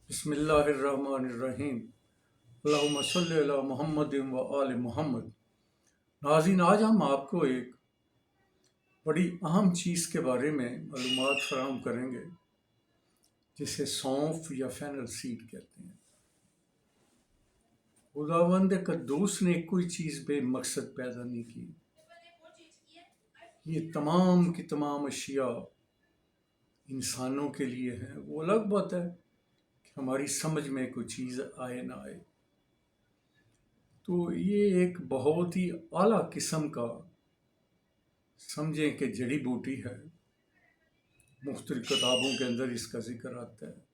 بسم اللہ الرحمن الرحیم۔ اللہم صلی علی محمد و آل محمد۔ ناظرین، آج ہم آپ کو ایک بڑی اہم چیز کے بارے میں معلومات فراہم کریں گے جسے سونف یا فینل سیڈ کہتے ہیں۔ خداوند قدوس نے کوئی چیز بے مقصد پیدا نہیں کی۔ یہ تمام کی تمام اشیاء انسانوں کے لیے ہیں۔ وہ الگ بات ہے کہ ہماری سمجھ میں کوئی چیز آئے نہ آئے۔ تو یہ ایک بہت ہی اعلیٰ قسم کا سمجھیں کہ جڑی بوٹی ہے۔ مختلف کتابوں کے اندر اس کا ذکر آتا ہے۔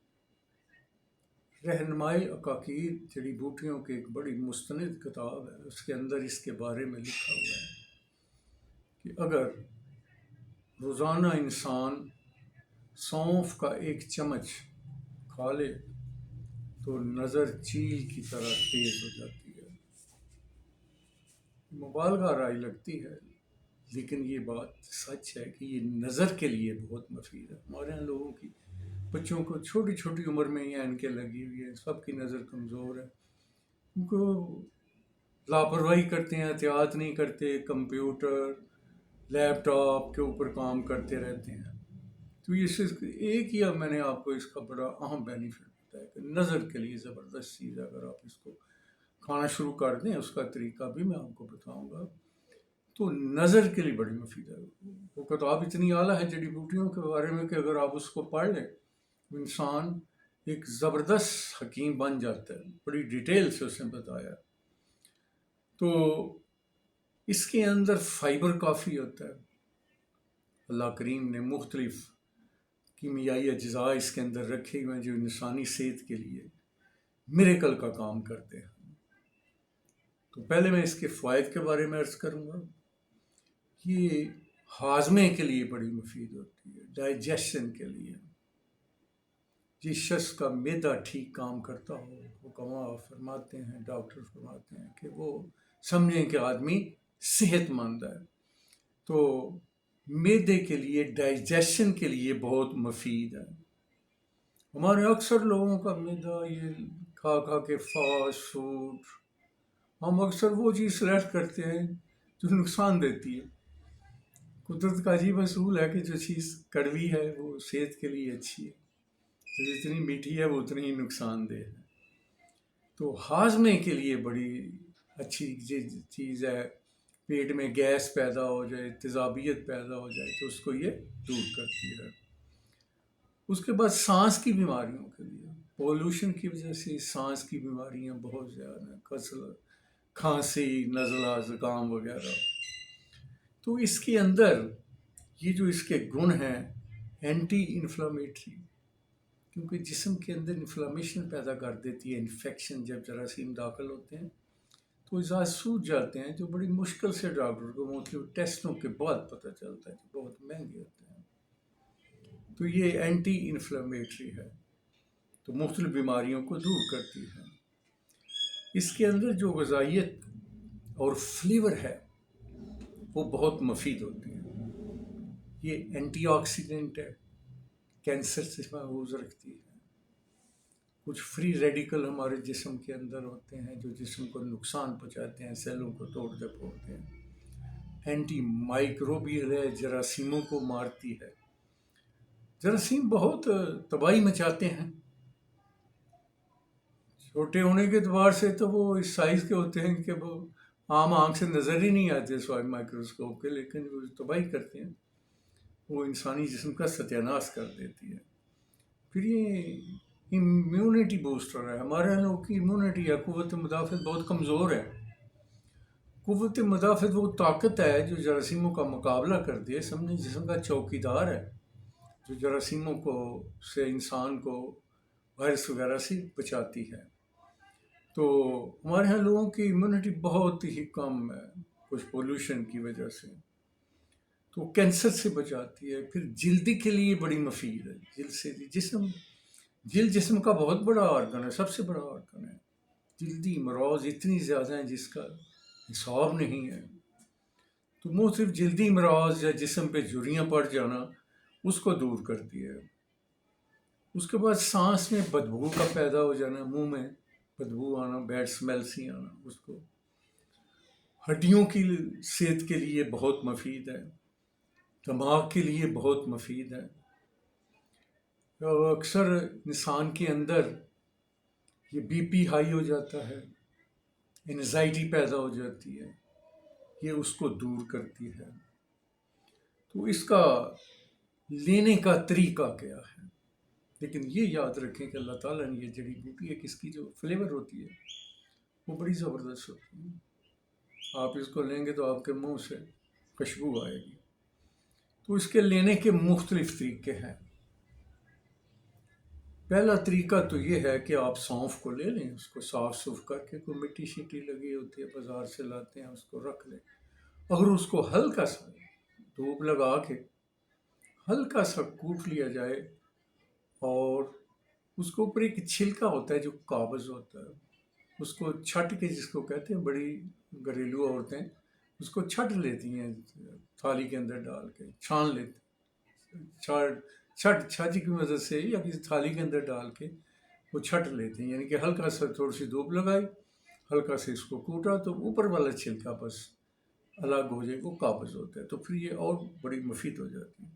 رہنمائی عقاقیر جڑی بوٹیوں کی ایک بڑی مستند کتاب ہے، اس کے اندر اس کے بارے میں لکھا ہوا ہے کہ اگر روزانہ انسان سونف کا ایک چمچ کھا لے تو نظر چیل کی طرح تیز ہو جاتی ہے۔ مبالغہ رائے لگتی ہے، لیکن یہ بات سچ ہے کہ یہ نظر کے لیے بہت مفید ہے۔ ہمارے یہاں لوگوں کی بچوں کو چھوٹی چھوٹی عمر میں ہی اینکیں لگی ہوئی ہے، سب کی نظر کمزور ہے کیونکہ لاپرواہی کرتے ہیں، احتیاط نہیں کرتے، کمپیوٹر لیپ ٹاپ کے اوپر کام کرتے رہتے ہیں۔ تو یہ صرف ایک ہی میں نے آپ کو اس کا بڑا اہم بینیفٹ بتایا کہ نظر کے لیے زبردست چیز ہے۔ اگر آپ اس کو کھانا شروع کر دیں، اس کا طریقہ بھی میں آپ کو بتاؤں گا، تو نظر کے لیے بڑی مفید ہے۔ وہ کتاب اتنی اعلیٰ ہے جڑی بوٹیوں کے بارے میں کہ اگر آپ اس کو پڑھ لیں، انسان ایک زبردست حکیم بن جاتا ہے۔ بڑی ڈیٹیل سے اس نے بتایا۔ تو اس کے اندر فائبر کافی ہوتا ہے۔ اللہ کریم نے مختلف کیمیائی اجزاء اس کے اندر رکھے ہوئے ہیں جو انسانی صحت کے لیے میریکل کا کام کرتے ہیں۔ تو پہلے میں اس کے فوائد کے بارے میں عرض کروں گا۔ یہ ہاضمے کے لیے بڑی مفید ہوتی ہے، ڈائجیشن کے لیے۔ جس شخص کا معدہ ٹھیک کام کرتا ہو، حکماء فرماتے ہیں، ڈاکٹر فرماتے ہیں کہ وہ سمجھیں کہ آدمی صحت مند ہے۔ تو معدے کے لیے، ڈائجیشن کے لیے بہت مفید ہے۔ ہمارے اکثر لوگوں کا معدہ یہ کھا کھا کے فاسٹ فوڈ، ہم اکثر وہ چیز سلیکٹ کرتے ہیں جو نقصان دیتی ہے۔ قدرت کا عجیب اصول ہے کہ جو چیز کڑوی ہے وہ صحت کے لیے اچھی ہے، جو جتنی میٹھی ہے وہ اتنی ہی نقصان دہ ہے۔ تو ہاضمے کے لیے بڑی اچھی چیز ہے۔ پیٹ میں گیس پیدا ہو جائے، تیزابیت پیدا ہو جائے تو اس کو یہ دور کرتی ہے۔ اس کے بعد سانس کی بیماریوں کے لیے، پولوشن کی وجہ سے سانس کی بیماریاں بہت زیادہ ہیں، کھانسی، نزلہ، زکام وغیرہ۔ تو اس کے اندر یہ جو اس کے گن ہیں اینٹی انفلامیٹری، کیونکہ جسم کے اندر انفلامیشن پیدا کر دیتی ہے انفیکشن، جب جراثیم داخل ہوتے ہیں تو اعزاز سوج جاتے ہیں، جو بڑی مشکل سے ڈاکٹر کو مختلف ٹیسٹوں کے بعد پتہ چلتا ہے، جو بہت مہنگے ہوتے ہیں۔ تو یہ اینٹی انفلامیٹری ہے، تو مختلف بیماریوں کو دور کرتی ہے۔ اس کے اندر جو غذائیت اور فلیور ہے وہ بہت مفید ہوتی ہے۔ یہ اینٹی آکسیڈنٹ ہے، کینسر سے محفوظ رکھتی ہے۔ کچھ فری ریڈیکل ہمارے جسم کے اندر ہوتے ہیں جو جسم کو نقصان پہنچاتے ہیں، سیلوں کو توڑتے پھوڑتے ہیں۔ اینٹی مائکروبیل ہے، جراثیموں کو مارتی ہے۔ جراثیم بہت تباہی مچاتے ہیں۔ چھوٹے ہونے کے اعتبار سے تو وہ اس سائز کے ہوتے ہیں کہ وہ عام آنکھ سے نظر ہی نہیں آتے سوائے مائکروسکوپ کے، لیکن وہ تباہی کرتے ہیں، وہ انسانی جسم کا ستیہ ناش کر دیتی ہے۔ پھر یہ امیونٹی بوسٹر ہے۔ ہمارے لوگوں کی امیونٹی یا قوت مدافعت بہت کمزور ہے۔ قوت مدافعت وہ طاقت ہے جو جراثیموں کا مقابلہ کرتی ہے، سمجھیں جسم کا چوکیدار ہے، جو جراثیموں کو سے انسان کو وائرس وغیرہ سے بچاتی ہے۔ تو ہمارے یہاں لوگوں کی امیونٹی بہت ہی کم ہے، کچھ پولوشن کی وجہ سے۔ تو کینسر سے بچاتی ہے۔ پھر جلدی کے لیے بڑی مفید ہے۔ جلد سے جلد جسم کا بہت بڑا آرگن ہے، سب سے بڑا آرگن ہے۔ جلدی امراض اتنی زیادہ ہیں جس کا حساب نہیں ہے۔ تو مختلف جلدی امراض یا جسم پہ جھریاں پڑ جانا اس کو دور کرتی ہے۔ اس کے بعد سانس میں بدبو کا پیدا ہو جانا، منہ میں بدبو آنا، بیڈ اسمیل سی آنا، اس کو ہڈیوں کی صحت کے لیے بہت مفید ہے، دماغ کے لیے بہت مفید ہے۔ اکثر انسان کے اندر یہ بی پی ہائی ہو جاتا ہے، انزائٹی پیدا ہو جاتی ہے، یہ اس کو دور کرتی ہے۔ تو اس کا لینے کا طریقہ کیا ہے؟ لیکن یہ یاد رکھیں کہ اللہ تعالیٰ نے یہ جڑی بوٹی ہے، اس کی جو فلیور ہوتی ہے وہ بڑی زبردست ہوتی ہے۔ آپ اس کو لیں گے تو آپ کے منہ سے خوشبو آئے گی۔ تو اس کے لینے کے مختلف طریقے ہیں۔ پہلا طریقہ تو یہ ہے کہ آپ سونف کو لے لیں، اس کو صاف سف کر کے، کوئی مٹی شٹی لگی ہوتی ہے بازار سے لاتے ہیں، اس کو رکھ لیں۔ اگر اس کو ہلکا سا دھوپ لگا کے ہلکا سا کوٹ لیا جائے، اور اس کے اوپر ایک چھلکا ہوتا ہے جو قابض ہوتا ہے، اس کو چھٹ کے، جس کو کہتے ہیں بڑی گھریلو عورتیں اس کو چھٹ لیتی ہیں، تھالی کے اندر ڈال کے چھان لیتی ہیں، چھج کی مدد سے یا کسی تھالی کے اندر ڈال کے وہ چھٹ لیتے ہیں، یعنی کہ ہلکا سا تھوڑی سی دھوپ لگائی، ہلکا سے اس کو کوٹا تو اوپر والا چھلکا بس الگ ہو جائے، وہ قابض ہوتا ہے، تو پھر یہ اور بڑی مفید ہو جاتی ہے۔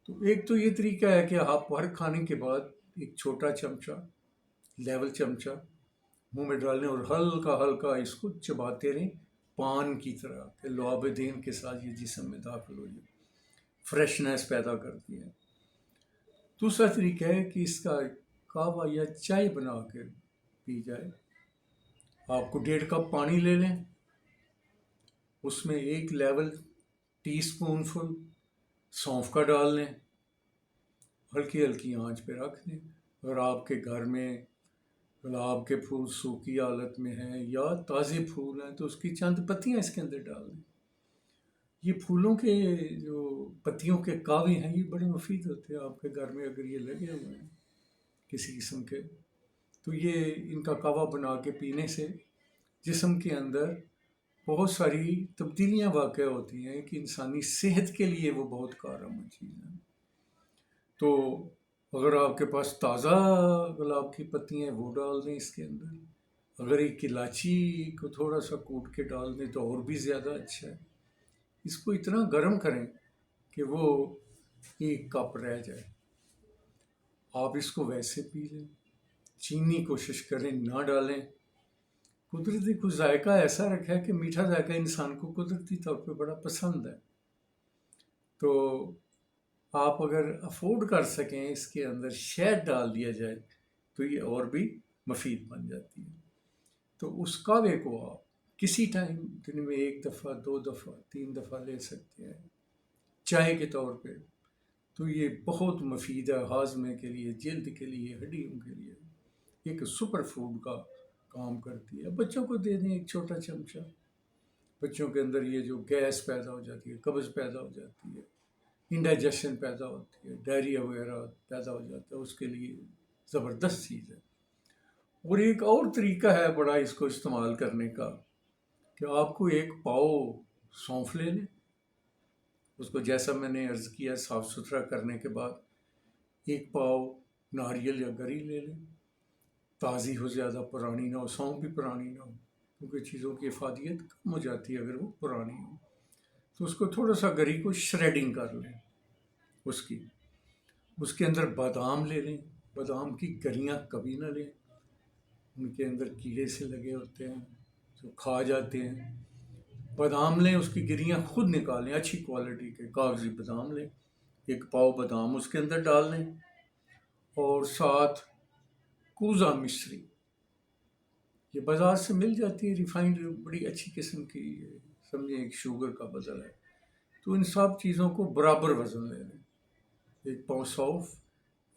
تو ایک تو یہ طریقہ ہے کہ آپ ہر کھانے کے بعد ایک چھوٹا چمچہ، لیول چمچہ منہ میں ڈالیں اور ہلکا ہلکا اس کو چباتے رہیں، پان کی طرح، کہ لعاب دہن کے ساتھ یہ جسم میں داخل ہو جائے، فریشنس پیدا کرتی ہے۔ دوسرا طریقہ ہے کہ اس کا کہوہ یا چائے بنا کے پی جائے۔ آپ کو 1.5 کپ پانی لے لیں، اس میں 1 لیول ٹی اسپون فل سونف کا ڈال لیں، ہلکی ہلکی آنچ پہ رکھ دیں۔ اگر آپ کے گھر میں گلاب کے پھول سوکھی حالت میں ہیں یا تازے پھول ہیں تو اس کی چند پتیاں اس کے اندر ڈال دیں۔ یہ پھولوں کے جو پتیوں کے کاوے ہیں یہ بڑے مفید ہوتے ہیں۔ آپ کے گھر میں اگر یہ لگے ہوئے ہیں کسی قسم کے، تو یہ ان کا کاوا بنا کے پینے سے جسم کے اندر بہت ساری تبدیلیاں واقع ہوتی ہیں کہ انسانی صحت کے لیے وہ بہت کارآمد چیز ہے۔ تو اگر آپ کے پاس تازہ گلاب کی پتیاں ہیں وہ ڈال دیں اس کے اندر، اگر ایک الائچی کو تھوڑا سا کوٹ کے ڈال دیں تو اور بھی زیادہ اچھا ہے۔ اس کو اتنا گرم کریں کہ وہ 1 کپ رہ جائے، آپ اس کو ویسے پی لیں، چینی کوشش کریں نہ ڈالیں۔ قدرتی کچھ ذائقہ ایسا رکھا ہے کہ میٹھا ذائقہ انسان کو قدرتی طور پہ بڑا پسند ہے، تو آپ اگر افورڈ کر سکیں اس کے اندر شہد ڈال دیا جائے تو یہ اور بھی مفید بن جاتی ہے۔ تو اس کہوے کو آپ کسی ٹائم دن میں 1 دفعہ، 2 دفعہ، 3 دفعہ لے سکتے ہیں چائے کے طور پہ، تو یہ بہت مفید ہے ہاضمے کے لیے، جلد کے لیے، ہڈیوں کے لیے، ایک سپر فوڈ کا کام کرتی ہے۔ بچوں کو دے دیں 1 چھوٹا چمچہ، بچوں کے اندر یہ جو گیس پیدا ہو جاتی ہے، قبض پیدا ہو جاتی ہے، انڈائجیشن پیدا ہوتی ہے، ڈائریا وغیرہ پیدا ہو جاتا ہے، اس کے لیے زبردست چیز ہے۔ اور ایک اور طریقہ ہے بڑا اس کو استعمال کرنے کا، کہ آپ کو 1 پاؤ سونف لے لیں، اس کو جیسا میں نے عرض کیا صاف ستھرا کرنے کے بعد 1 پاؤ ناریل یا گری لے لیں، تازی ہو، زیادہ پرانی نہ ہو، سونف بھی پرانی نہ ہو کیونکہ چیزوں کی افادیت کم ہو جاتی ہے اگر وہ پرانی ہو۔ تو اس کو تھوڑا سا گری کو شریڈنگ کر لیں، اس کے اندر بادام لے لیں، بادام کی گریاں کبھی نہ لیں، ان کے اندر کیڑے سے لگے ہوتے ہیں جو کھا جاتے ہیں۔ بادام لیں، اس کی گریاں خود نکالیں، اچھی کوالٹی کے کاغذی بادام لیں، 1 پاؤ بادام اس کے اندر ڈال لیں، اور ساتھ کوزہ مشری، یہ بازار سے مل جاتی ہے ریفائنڈ، بڑی اچھی قسم کی، سمجھیں ایک شوگر کا بدل ہے۔ تو ان سب چیزوں کو برابر وزن لے لیں، 1 پاؤ سونف،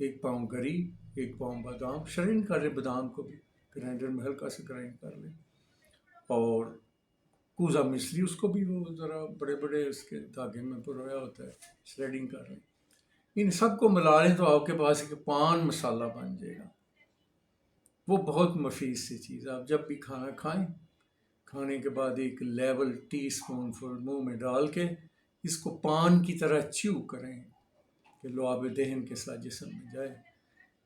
1 پاؤ گری، 1 پاؤ بادام، شرین کر لیں، بادام کو بھی گرائنڈر میں ہلکا سے گرائنڈ کر لیں، اور کوزہ مصری اس کو بھی وہ ذرا بڑے بڑے اس کے دھاگے میں پرویا ہوتا ہے، شریڈنگ کر لیں۔ ان سب کو ملا لیں تو آپ کے پاس ایک پان مسالہ بن جائے گا، وہ بہت مفید سی چیز ہے۔ آپ جب بھی کھانا کھائیں، کھانے کے بعد 1 لیول ٹی اسپون فل منہ میں ڈال کے اس کو پان کی طرح چیو کریں کہ لعاب دہن کے ساتھ جسم میں جائے،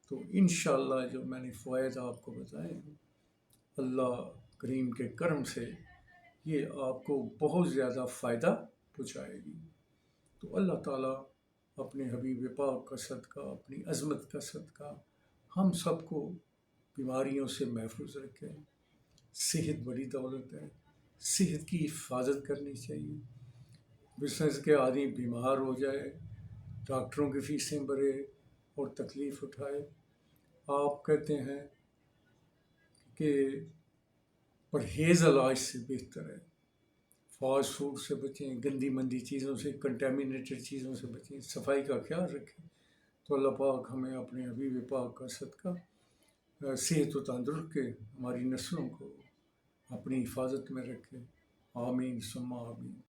تو انشاءاللہ جو میں نے فوائد آپ کو بتائے ہیں، اللہ کریم کے کرم سے یہ آپ کو بہت زیادہ فائدہ پہنچائے گی۔ تو اللہ تعالیٰ اپنے حبیب پاک کا صدقہ، اپنی عظمت کا صدقہ ہم سب کو بیماریوں سے محفوظ رکھے۔ صحت بڑی دولت ہے، صحت کی حفاظت کرنی چاہیے۔ بزنس کے آدمی بیمار ہو جائے، ڈاکٹروں کی فیسیں بھرے اور تکلیف اٹھائے۔ آپ کہتے ہیں کہ پرہیز علاج سے بہتر ہے۔ فاسٹ فوڈ سے بچیں، گندی مندی چیزوں سے، کنٹامینیٹڈ چیزوں سے بچیں، صفائی کا خیال رکھیں۔ تو اللہ پاک ہمیں اپنے حبیب پاک کا صدقہ صحت و تندرست کے ہماری نسلوں کو اپنی حفاظت میں رکھے۔ آمین ثم آمین۔